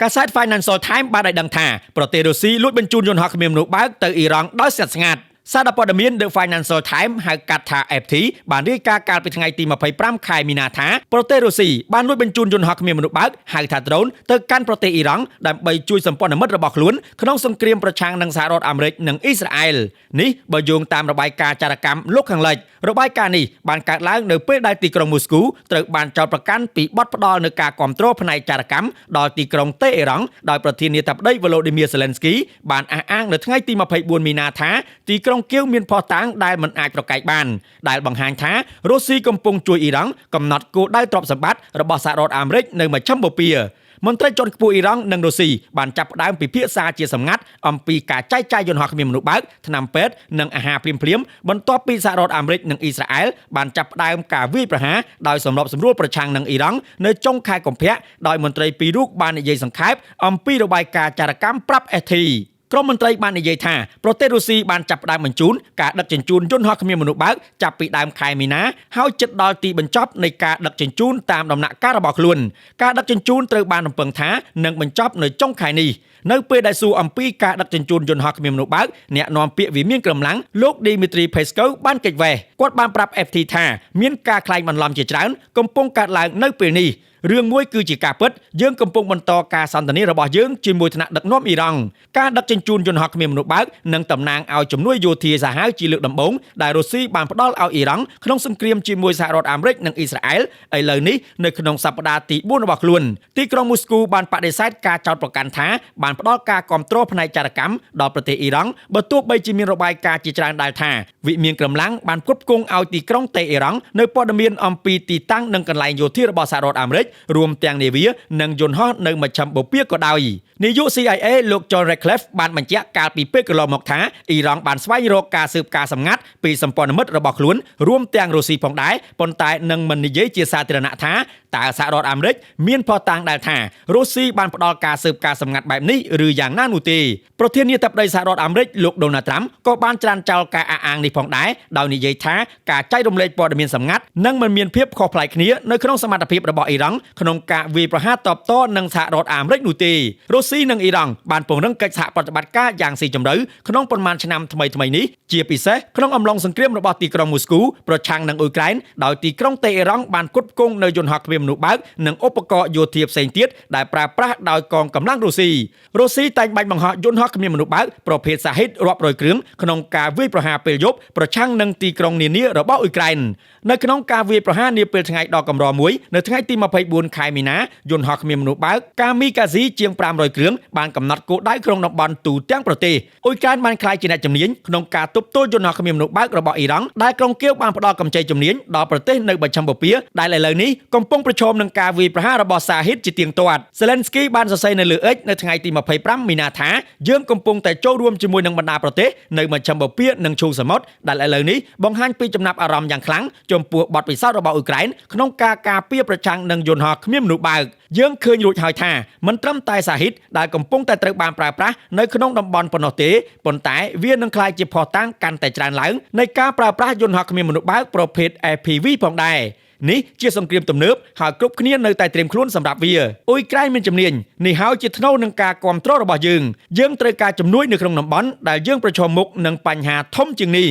កាសែត Financial Times បានឲ្យដឹងថាប្រទេសរុស្ស៊ីលួចបញ្ជូនយន្តហោះគ្មានមនុស្សបើកទៅអ៊ីរ៉ង់ដោយស្ងាត់ស្ងាត់សារព័ត៌មាន The Financial Times ហៅកាត់ថា FT បានរាយការណ៍កាលពីថ្ងៃទី25ខែមីនាថាប្រទេសរុស្ស៊ីបានលួចបញ្ជូនយន្តហោះគ្មានមនុស្សបើកហៅថា drone ទៅកាន់ប្រទេសអ៊ីរ៉ង់ដើម្បីជួយសម្ព័ន្ធមិត្តរបស់ខ្លួនក្នុងសង្គ្រាមប្រឆាំងនឹងសហរដ្ឋអាមេរិកនិងអ៊ីស្រាអែលនេះបើយោងតាមរបាយការណ៍ចារកម្មលោកខាងលិចរបាយការណ៍នេះបានកើតឡើងនៅពេលដែលទីក្រុងមូស្គូត្រូវបានចោទប្រកាន់ពីបទផ្ដាល់នូវការគាំទ្រផ្នែកចារកម្មដល់ទីក្រុងតេអ៊ីរ៉ង់ដោយប្រធានាធិបតី Volodymyr Zelensky បានអះអាងនៅថ្ងៃទី24មីនាថាទីក្រុងគៀវមានភស្តុតាងដែលមិនអាចប្រកែកបានដែលបង្ហាញថារុស្ស៊ីកំពុងជួយអ៊ីរ៉ង់កំណត់គោលដៅទ្រព្យសម្បត្តិរបស់សហរដ្ឋអាមេរិកនៅមជ្ឈិមបូព៌ាមន្ត្រីជាន់ខ្ពស់អ៊ីរ៉ង់និងរុស្ស៊ីបានចាប់ផ្ដើមពិភាក្សាជាសម្ងាត់អំពីការចែកចាយយន្តហោះគ្មានមនុស្សបើកថ្នាំពេទ្យនិងអាហារភ្លាមៗបន្ទាប់ពីសហរដ្ឋអាមេរិកនិងអ៊ីស្រាអែលបានចាប់ផ្ដើមការវាយប្រហារដោយសម្របសម្រួលប្រឆាំងនឹងអ៊ីរ៉ង់នៅចុងខែកុម្ភៈដោយមន្ត្រីពីររូបបាននិយាយសង្ខេបអំពីរបាយការណ៍ចារកម្មប្រាប់ FTក្រមមន្ត្រីបាននិយាយថាប្រទេសរុស្ស៊ីបានចាប់ផ្ដើមបញ្ជូនការដឹកជញ្ជូនយន្តហោះគ្មានមនុស្សបើកចាប់ពីដើមខែមីនាហើយជិតដល់ទីបញ្ចប់នៃការដឹកជញ្ជូនតាមដំណាក់កាលរបស់ខ្លួនការដឹកជញ្ជូនត្រូវបានរំពឹងថានឹងបញ្ចប់នៅចុងខែនេះនៅពេលដែលសួរអំពីការដឹកជញ្ជូនយន្តហោះគ្មានមនុស្សបើកអ្នកនាំពាក្យវិមានក្រំឡាំងលោក Dmitry Peskov បានកិច្ចវេះគាត់បានប្រាប់ FT ថាមានការក្លែងបន្លំជាច្រើនកំពុងកើតឡើងនៅពេលនេះរឿងមួយគឺជាការពិតយើងកំពុងបន្តការសន្ទនារបស់យើងជាមួយថ្នាក់ដឹកនាំអ៊ីរ៉ង់ការដឹកជញ្ជូនយន្តហោះគ្មានមនុស្សបើកនឹងតំណាងឲ្យជំនួយយោធាសាហាវជាលើកដំបូងដែលរុស្ស៊ីបានផ្ដល់ឲ្យអ៊ីរ៉ង់ក្នុងសង្គ្រាមជាមួយសហរដ្ឋអាមេរិកនិងអ៊ីស្រាអែលឥឡូវនេះនៅក្នុងសប្តាហ៍ទី4របស់ខ្លួនទីក្រុងមូស្គូបានបដិសេធការចោទប្រកាន់ថាបានផ្ដល់ការគាំទ្រផ្នែកចារកម្មដល់ប្រទេសអ៊ីរ៉ង់បើទោះបីជាមានរបាយការណ៍ជាច្រើនដែលថាវិមានក្រំឡាំងបានគ្រប់គ្រងឲ្យទីក្រុងតេអ៊ីរ៉ង់នៅព័ត៌មានអំពីទីតាំងនិងកន្លែងយោធារបស់សហរដ្ឋអាមេរិករួមទាំងនាវានិងយន្តហោះនៅមជ្ឈិមបូព៌ាក៏ដោយនាយក CIA លោក John Ratcliffe បានបញ្ជាក់កាលពីពេលកន្លងមកថាអ៊ីរ៉ង់បានស្វែងរកការស៊ើបការសម្ងាត់ពីសម្ព័ន្ធមិត្តរបស់ខ្លួនរួមទាំងរុស្ស៊ីផងដែរប៉ុន្តែនឹងមិននិយាយជាសាធារណៈថាតើសហរដ្ឋអាមេរិកមានភស្តុតាងដែលថារុស្ស៊ីបានផ្ដល់ការស៊ើបការសម្ងាត់បែបនេះឬយ៉ាងណានោះទេប្រធានាធិបតីសហរដ្ឋអាមេរិកលោក Donald Trump ក៏បានច្រានចោលការអះអាងនេះផងដែរដោយនិយាយថាការចែករំលែកព័ត៌មានសម្ងាត់នឹងមិនមានភាពខុសប្លែកគ្នានៅក្នុងសមត្ថភាពរបស់អ៊ីរ៉ង់ក្នុងការវាយប្រហារតបតនឹងសហរដ្ឋអាមេរិកនោះទេរុស្ស៊ីនិងអ៊ីរ៉ង់បានពង្រឹងកិច្ចសហប្រតិបត្តិការយ៉ាងស៊ីជម្រៅក្នុងប៉ុន្មានឆ្នាំថ្មីៗនេះជាពិសេសក្នុងអំឡុងសង្គ្រាមរបស់ទីក្រុងមូស្គូប្រឆាំងនឹងអ៊ុយក្រែនដោយទីក្រុងតេអ៊ីរ៉ង់បានគ្រប់គ្រងនៅយន្តហោះគ្មានមនុស្សបើកនិងឧបករណ៍យោធាផ្សេងទៀតដែលប្រើប្រាស់ដោយកងកម្លាំងរុស្ស៊ីតែងបាញ់បង្ហោះយន្តហោះគ្មានមនុស្សបើកប្រភេទសាហ៊ីតរាប់រយគ្រឿងក្នុងការវាយប្រហារពេលយប់ប្រឆាំងនឹងទីក្រុងនានារបស់អ៊ុយក្រែននៅក្នុងការវាយប្រហារនាពេលថ្ងៃដ៏កម្រមួយនៅថ្ងៃទី24ខែមីនាយន្តហោះគ្មានមនុស្សបើកកាមីកាស៊ីជាង500គ្រឿងបានកំណត់គោលដៅក្នុងតំបន់ទូទាំងប្រទេសអ៊ុយក្រែនបានក្លាយជាអ្នកជំនាញក្នុងការទប់ទល់យន្តហោះគ្មានមនុស្សបើករបស់អ៊ីរ៉ង់ដែលក្រុងគៀវបានផ្ដល់កម្ចីជំនាញដល់ប្រទេសនៅមជ្ឈិមបូព៌ាដែលឥឡូវនេះកំពុងប្រឈមនឹងការវាយប្រហាររបស់សាហ៊ីតជាទៀងទាត់ Zelensky បានសរសេរនៅលើ X នៅថ្ងៃទី25មីនាថាយើងកំពុងតែចូលរួមជាមួយនឹងបណ្ដាប្រទេសនៅមជ្ឈិមបូព៌ានិងឈូងសមុទ្រដែលឥឡូវនេះបង្ហាញពីចំណាប់អារម្មណ៍យ៉ាងខ្លាំងចំពោះបទពិសោធន៍របស់អ៊ុយក្រែនក្នុងការការពារប្រឆាំងនឹងយន្តហោះគ្មានមនុស្សបើកយើងឃើញរួចហើយថាមិនត្រឹមតែសាហ៊ីតដែលកំពុងតែត្រូវបានប្រើប្រាស់នៅក្នុងតំបន់ប៉ុណ្ណោះទេប៉ុន្តែវានឹងក្លាយជាភស្តុតាងកាន់តែច្រើនឡើងនៃការប្រើប្រាស់យន្តហោះគ្មានមនុស្សបើកប្រភេទ FPV ផងដែរនេះជាសង្គ្រាមទំនើបហើយគ្រប់គ្នានៅតែត្រៀមខ្លួនសម្រាប់វាអ៊ុយក្រែនមានជំនាញនេះហើយជាថ្នូវនឹងការគ្រប់គ្រងរបស់យើងត្រូវការជំនួយនៅក្នុងតំបន់ដែលយើងប្រឈមមុខនឹងបញ្ហាធំជាងនេះ